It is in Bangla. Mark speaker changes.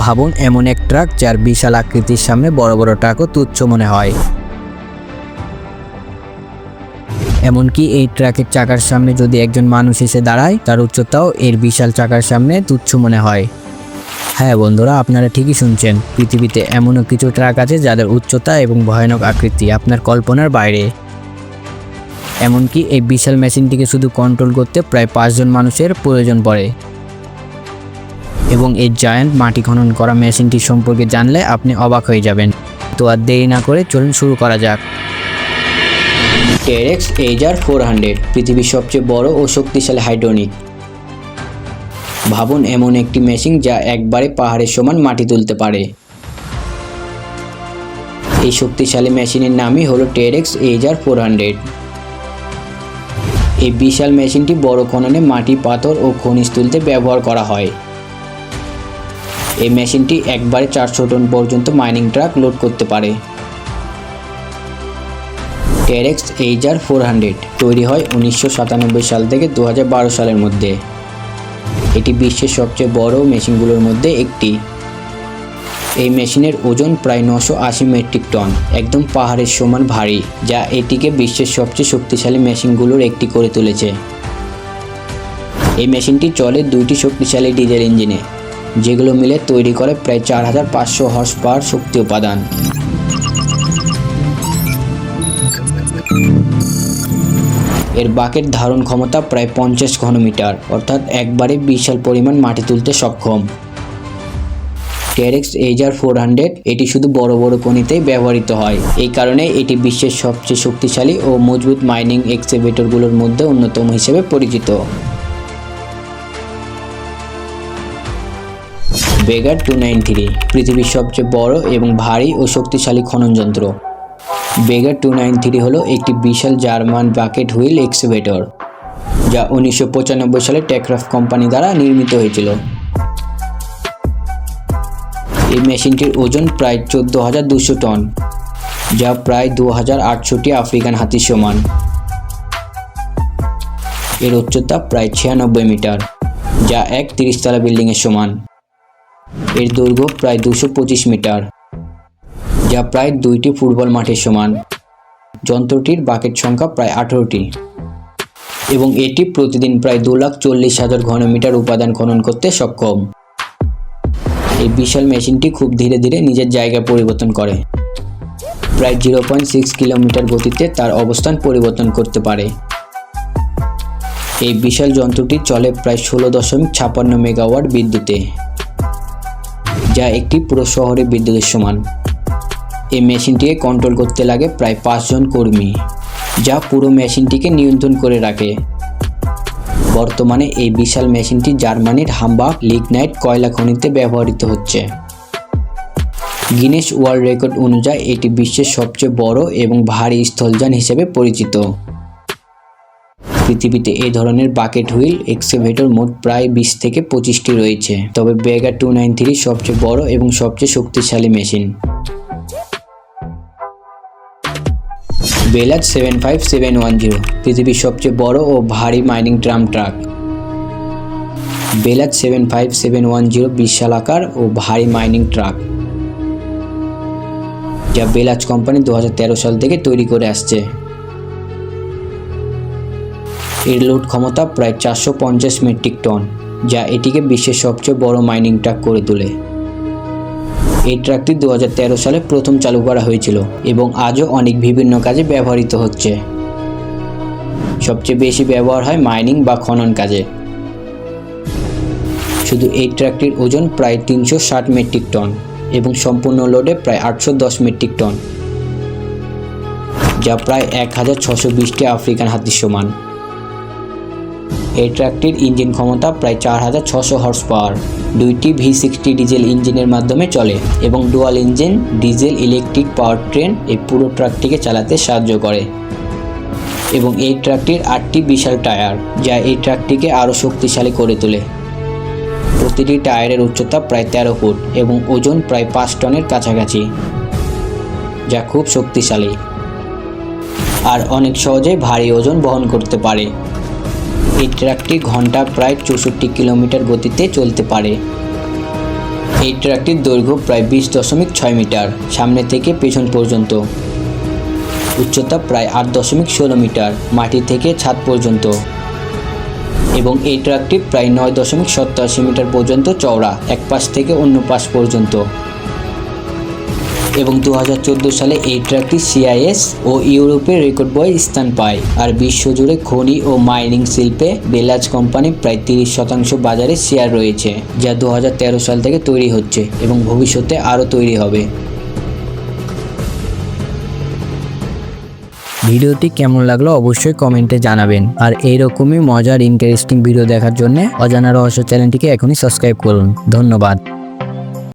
Speaker 1: ভাবুন এমন এক ট্রাক যার বিশাল আকৃতির সামনে বড় বড় ট্রাকও তুচ্ছ মনে হয়। এমনকি এই ট্রাকের চাকার সামনে যদি একজন মানুষ এসে দাঁড়ায়, তার উচ্চতাও এর বিশাল চাকার সামনে তুচ্ছ মনে হয়। হ্যাঁ বন্ধুরা, আপনারা ঠিকই শুনছেন, পৃথিবীতে এমনও কিছু ট্রাক আছে যাদের উচ্চতা এবং ভয়ানক আকৃতি আপনার কল্পনার বাইরে। এমনকি এই বিশাল মেশিনটিকে শুধু কন্ট্রোল করতে প্রায় 5 জন মানুষের প্রয়োজন পড়ে। এবং এই জায়ান্ট মাটি খনন করা মেশিনটি সম্পর্কে জানলে আপনি অবাক হয়ে যাবেন। তো আর দেরি না করে চলুন শুরু করা যাক। টেরেক্স এইজার 400 পৃথিবীর সবচেয়ে বড় ও শক্তিশালী হাইড্রোলিক। ভাবুন এমন একটি মেশিন যা একবারে পাহাড়ের সমান মাটি তুলতে পারে। এই শক্তিশালী মেশিনের নামই হলো টেরেক্স এইজার 400। এই বিশাল মেশিনটি বড় খননে মাটি, পাথর ও খনিজ তুলতে ব্যবহার করা হয়। এই মেশিনটি একবারে 400 টন পর্যন্ত মাইনিং ট্রাক লোড করতে পারে। টেরেক্স এইজার 400 তৈরি হয় 1997 সাল থেকে 2012 সালের মধ্যে। এটি বিশ্বের সবচেয়ে বড় মেশিনগুলোর মধ্যে একটি। এই মেশিনের ওজন প্রায় 980 মেট্রিক টন, একদম পাহাড়ের সমান ভারী, যা এটিকে বিশ্বের সবচেয়ে শক্তিশালী মেশিনগুলোর একটি করে তুলেছে। এই মেশিনটি চলে 2টি শক্তিশালী ডিজেল ইঞ্জিনে, যেগুলো মিলে তৈরি করে প্রায় 4500 হর্স পাওয়ার শক্তি উপাদান। এর বাকেট ধারণ ক্ষমতা প্রায় 50 ঘনমিটার, অর্থাৎ একবারে বিশাল পরিমাণ মাটি তুলতে সক্ষম। টেরেক্স এইজার 400 এটি শুধু বড় বড় খনিতেই ব্যবহৃত হয়। এই কারণে এটি বিশ্বের সবচেয়ে শক্তিশালী ও মজবুত মাইনিং এক্সকাভেটরগুলোর মধ্যে অন্যতম হিসেবে পরিচিত। বেগার 293 পৃথিবীর সবচেয়ে বড় এবং ভারী ও শক্তিশালী খনন যন্ত্র। বেগার 293 হলো একটি বিশাল জার্মান বাকেট হুইল এক্সকাভেটর, যা 1995 সালে টেকক্রাফট কোম্পানি দ্বারা নির্মিত হয়েছিল। এই মেশিনটির ওজন প্রায় 14,200 টন, যা প্রায় 2068টি আফ্রিকান হাতির সমান। এর উচ্চতা প্রায় 96 মিটার, যা এক 30 তলা বিল্ডিংয়ের সমান। এর দৈর্ঘ্য প্রায় 225 মিটার, যা প্রায় 2টি ফুটবল মাঠের সমান। যন্ত্রটির বাকেট সংখ্যা প্রায় 18টি এবং এটি প্রতিদিন প্রায় 2,40,000 ঘনমিটার উপাদান খনন করতে সক্ষম। এই বিশাল মেশিনটি খুব ধীরে ধীরে নিজের জায়গা পরিবর্তন করে। প্রায় 0.6 কিলোমিটার গতিতে তার অবস্থান পরিবর্তন করতে পারে। এই বিশাল যন্ত্রটি চলে প্রায় 16.56 মেগাওয়াট বিদ্যুতে, যা একটি পুরো শহরের বিদ্যুতের সমান। এই মেশিনটিকে কন্ট্রোল করতে লাগে প্রায় 5 জন কর্মী, যা পুরো মেশিনটিকে নিয়ন্ত্রণ করে রাখে। বর্তমানে এই বিশাল মেশিনটি জার্মানির হামবার্গ লিগনাইট কয়লা খনিতে ব্যবহৃত হচ্ছে। গিনেস ওয়ার্ল্ড রেকর্ড অনুযায়ী এটি বিশ্বের সবচেয়ে বড় এবং ভারী স্থলযান হিসেবে পরিচিত। পৃথিবীতে এই ধরনের বাকেট হুইল এক্সকাভেটর মোট প্রায় 20 থেকে 25টি রয়েছে, তবে বেগার 293 সবচেয়ে বড় এবং সবচেয়ে শক্তিশালী মেশিন। বেলাজ 75710 পৃথিবীর সবচেয়ে বড় ও ভারী মাইনিং ড্রাম ট্রাক। বেলাজ 75710 বিশালাকার ও ভারী মাইনিং ট্রাক, যা বেলাজ কোম্পানি 2013 সাল থেকে তৈরি করে আসছে। এর লোড ক্ষমতা প্রায় 450 মেট্রিক টন, যা এটিকে বিশ্বের সবচেয়ে বড় মাইনিং ট্রাক করে তোলে। এই ট্রাকটি 2013 সালে প্রথম চালু করা হয়েছিল এবং আজও অনেক বিভিন্ন কাজে ব্যবহৃত হচ্ছে। সবচেয়ে বেশি ব্যবহার হয় মাইনিং বা খনন কাজে। শুধু এই ট্রাকটির ওজন প্রায় 360 মেট্রিক টন এবং সম্পূর্ণ লোডে প্রায় 810 মেট্রিক টন, যা প্রায় 1620টি আফ্রিকান হাতির সমান। এই ট্রাকটির ইঞ্জিন ক্ষমতা প্রায় 4600 হর্স পাওয়ার, 2টি V60 ডিজেল ইঞ্জিনের মাধ্যমে চলে এবং dual engine diesel electric power train এই পুরো ট্রাকটিকে চালাতে সাহায্য করে। এবং এই ট্রাকটির 8টি বিশাল টায়ার, যা এই ট্রাকটিকে আরও শক্তিশালী করে তোলে। প্রতিটি টায়ারের উচ্চতা প্রায় 13 ফুট এবং ওজন প্রায় 5 টনের কাছাকাছি, যা খুব শক্তিশালী আর অনেক সহজে ভারী ওজন বহন করতে পারে। এই ট্রাকটি ঘন্টা প্রায় 64 কিলোমিটার গতিতে চলতে পারে। এই ট্রাকটির দৈর্ঘ্য প্রায় 20.6 মিটার সামনে থেকে পেছন পর্যন্ত, উচ্চতা প্রায় 8.16 মিটার মাটি থেকে ছাদ পর্যন্ত এবং এই ট্রাকটি প্রায় 9.87 মিটার পর্যন্ত চওড়া এক পাশ থেকে অন্য পাশ পর্যন্ত। এবং 2014 সালে এই ট্রাকটি CIS ও ইউরোপের রেকর্ড বইয়ে স্থান পায়। আর বিশ্বজুড়ে খনি ও মাইনিং শিল্পে বেলাজ কোম্পানি প্রায় 30% বাজারে শেয়ার রয়েছে, যা 2013 সাল থেকে তৈরি হচ্ছে এবং ভবিষ্যতে আরও তৈরি হবে। ভিডিওটি কেমন লাগলো অবশ্যই কমেন্টে জানাবেন। আর এইরকমই মজার ইন্টারেস্টিং ভিডিও দেখার জন্য অজানা রহস্য চ্যানেলটিকে এখনই সাবস্ক্রাইব করুন। ধন্যবাদ।